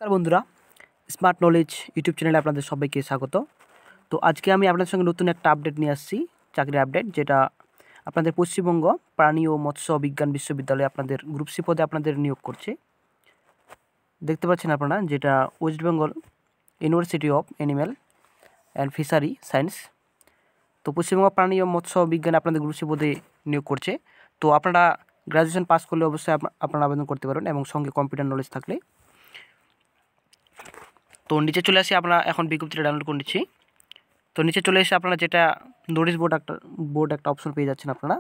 নমস্কার বন্ধুরা, smart knowledge YouTube চ্যানেলে আপনাদের সবাইকে স্বাগত। তো আজকে আমি আপনাদের সঙ্গে নতুন একটা আপডেট নিয়ে আসছি, চাকরির আপডেট, যেটা আপনাদের পশ্চিমবঙ্গ প্রাণী ও মৎস্য বিজ্ঞান বিশ্ববিদ্যালয়ে আপনাদের গ্রুপ সি পদে আপনাদের নিয়োগ করছে। দেখতে পাচ্ছেন আপনারা, যেটা West Bengal university of animal and fishery science. তো পশ্চিমবঙ্গ প্রাণী ও মৎস্য বিজ্ঞানে আপনাদের গ্রুপ সি পদে নিয়োগ করছে। তো আপনারা গ্র্যাজুয়েশন পাস করলে অবশ্যই আপনারা আবেদন করতে পারবেন, এবং সঙ্গে কম্পিউটার নলেজ থাকলে। তো নিচে চলে আসি, আমরা এখন বিজ্ঞপ্তিটা ডাউনলোড করে নিচ্ছি। তো নিচে চলে এসে আপনারা যেটা নোটিশ বোর্ড একটা অপশন পেয়ে যাচ্ছেন, আপনারা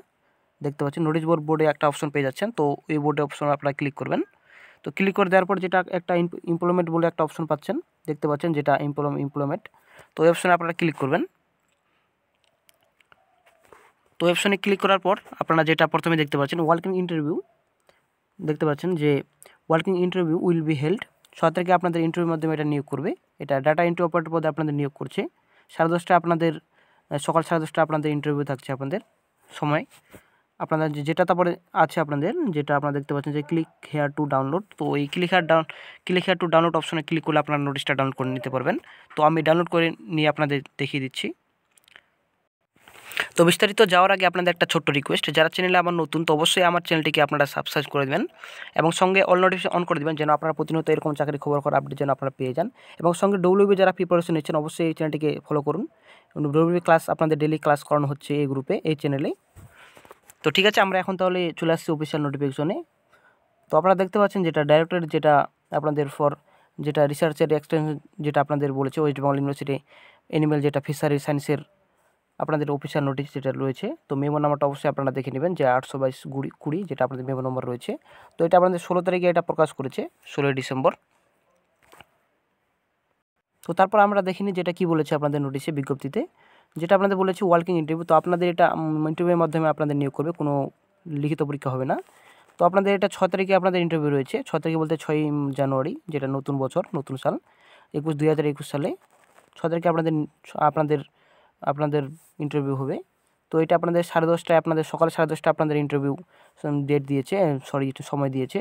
দেখতে পাচ্ছেন নোটিশ বোর্ডে একটা অপশন পেয়ে যাচ্ছেন। তো এই বোর্ডে অপশন আপনারা ক্লিক করবেন। তো ক্লিক করে দেওয়ার পর যেটা একটা এমপ্লয়মেন্ট বলে একটা অপশন পাচ্ছেন, দেখতে পাচ্ছেন যেটা এমপ্লয়মেন্ট। তো এই অপশনে আপনারা ক্লিক করবেন। তো এই অপশনে ক্লিক করার পর আপনারা যেটা প্রথমে দেখতে পাচ্ছেন ওয়ার্কিং ইন্টারভিউ, দেখতে পাচ্ছেন যে working interview will be held. 6 তারিখে আপনাদের ইন্টারভিউর মাধ্যমে এটা নিয়োগ করবে। এটা ডাটা এন্ট্রি অপারেটর পদে আপনাদের নিয়োগ করছে। 10:30 আপনাদের সকাল 10:30 আপনাদের ইন্টারভিউ থাকছে আপনাদের সময়। আপনাদের যেটা তারপরে আছে আপনাদের, যেটা আপনারা দেখতে পাচ্ছেন যে ক্লিক হেয়ার টু ডাউনলোড। তো এই ক্লিক হেয়ার টু ডাউনলোড অপশনে ক্লিক করলে আপনারা নোটিশটা ডাউনলোড করে নিতে পারবেন। তো আমি ডাউনলোড করে নিয়ে আপনাদের দেখিয়ে দিচ্ছি। তো বিস্তারিত যাওয়ার আগে আপনাদের একটা ছোট্ট রিকোয়েস্ট, যারা চ্যানেলে আমার নতুন, তো অবশ্যই আমার চ্যানেলটিকে আপনারা সাবস্ক্রাইব করে দেবেন এবং সঙ্গে অল নোটিফিকেশন অন করে দেবেন, যেন আপনারা প্রতিনিয়ত এরকম চাকরি খবর আপডেট যেন আপনারা পেয়ে যান। এবং সঙ্গে ডব্লিউবি যারা প্রিপারেশন নিচ্ছেন, অবশ্যই এই চ্যানেলটিকে ফলো করুন। ডব্লিউবি ক্লাস আপনাদের ডেলি ক্লাস করানো হচ্ছে এই গ্রুপে, এই চ্যানেলে। তো ঠিক আছে, আমরা এখন তাহলে চলে আসছি অফিসিয়াল নোটিফিকেশনে। তো আপনারা দেখতে পাচ্ছেন যেটা ডাইরেক্টরেট, যেটা আপনাদের যেটা রিসার্চের এক্সটেনশন, যেটা আপনাদের বলেছে ওয়েস্ট বেঙ্গল ইউনিভার্সিটি অ্যানিম্যাল, যেটা ফিশারি সায়েন্সের আপনাদের অফিসিয়াল নোটিশ যেটা রয়েছে। তো মেমো নাম্বারটা অবশ্যই আপনারা দেখে নেবেন, যে 822-20, যেটা আপনাদের মেমো নম্বর রয়েছে। তো এটা আপনাদের 16 তারিখে এটা প্রকাশ করেছে, 16 ডিসেম্বর। তো তারপর আমরা দেখিনি যেটা কি বলেছে আপনাদের নোটিশে, বিজ্ঞপ্তিতে যেটা আপনাদের বলেছে ওয়ার্কিং ইন্টারভিউ। তো আপনাদের এটা ইন্টারভিউয়ের মাধ্যমে আপনাদের নিয়োগ করবে, কোনো লিখিত পরীক্ষা হবে না। তো আপনাদের এটা 6 তারিখে আপনাদের ইন্টারভিউ রয়েছে। 6 তারিখে বলতে 6ই জানুয়ারি, যেটা নতুন বছর, নতুন সাল 2021 সালে 6 তারিখে আপনাদের আপনাদের ইন্টারভিউ হবে। তো এটা আপনাদের 10:30টায়, আপনাদের সকাল 10:30টায় আপনাদের ইন্টারভিউ ডেট দিয়েছে, সময় দিয়েছে।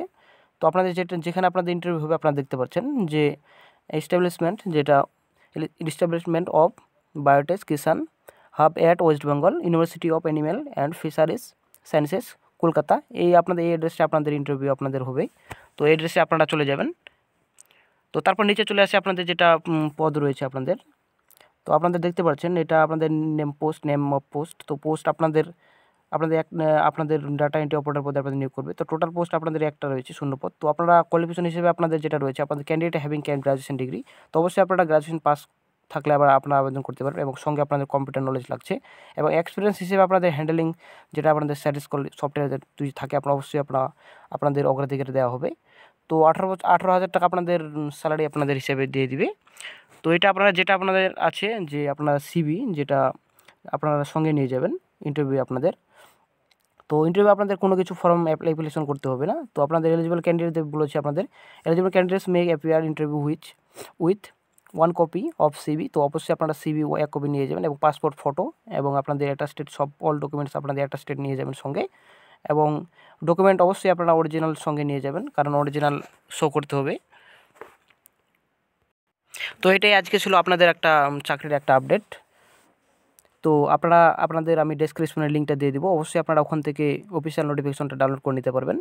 তো আপনাদের যেখানে আপনাদের ইন্টারভিউ হবে, আপনারা দেখতে পাচ্ছেন যে establishment of biotech Kisan hub at West Bengal university of animal and fisheries sciences, Kolkata. এই অ্যাড্রেসে আপনাদের ইন্টারভিউ আপনাদের হবে। তো এই অ্যাড্রেসে আপনারা চলে যাবেন। তো তারপর নিচে চলে আসে আপনাদের যেটা পদ রয়েছে আপনাদের। তো আপনাদের দেখতে পাচ্ছেন এটা আপনাদের নেম অফ পোস্ট। তো পোস্ট আপনাদের ডাটা এন্ট্রি অপারেটর পদে আপনাদের নিয়োগ করবে। তো টোটাল পোস্ট আপনাদের একটা রয়েছে, 0 পদ। তো আপনারা কোয়ালিফিকেশন হিসেবে আপনাদের যেটা রয়েছে, আপনাদের ক্যান্ডিডেট হ্যাভিং গ্রাজুয়েশন ডিগ্রি। তো অবশ্যই আপনারা গ্রাজুয়েশন পাস থাকলে আবার আপনারা আবেদন করতে পারবেন, এবং সঙ্গে আপনাদের কম্পিউটার নলেজ লাগছে। এবং এক্সপিরিয়েন্স হিসেবে আপনাদের হ্যান্ডেলিং, যেটা আপনাদের স্ট্যাটিস্টিক্যাল সফটওয়্যার যদি থাকে, অবশ্যই আপনাদের অগ্রাধিকার দেওয়া হবে। তো 18,000 টাকা আপনাদের স্যালারি আপনাদের হিসেবে দিয়ে দিবে। তো এটা যেটা আপনাদের আছে, যে আপনার সিভি, যেটা আপনারা সঙ্গে নিয়ে যাবেন ইন্টারভিউ আপনাদের। তো ইন্টারভিউ আপনাদের কোনো কিছু ফর্ম অ্যাপ্লিকেশন করতে হবে না। তো আপনাদের এলিজিবল ক্যান্ডিডেটদের বলেছে, আপনাদের eligible candidates may appear interview with 1 copy of CV. তো অবশ্যই আপনারা সিভি 1 কপি নিয়ে যাবেন, এবং পাসপোর্ট ফটো, এবং আপনাদের অ্যাটাস্টেড অল ডকুমেন্টস আপনাদের অ্যাটাস্টেড নিয়ে যাবেন সঙ্গে। এবং ডকুমেন্ট অবশ্যই আপনারা অরিজিনাল সঙ্গে নিয়ে যাবেন, কারণ অরিজিনাল শো করতে হবে। তো এটাই আজকে ছিল আপনাদের একটা চাকরির একটা আপডেট। তো আপনাদের আমি ডেসক্রিপশনের লিঙ্কটা দিয়ে দিব, অবশ্যই আপনারা ওখান থেকে অফিসিয়াল নোটিফিকেশনটা ডাউনলোড করে নিতে পারবেন।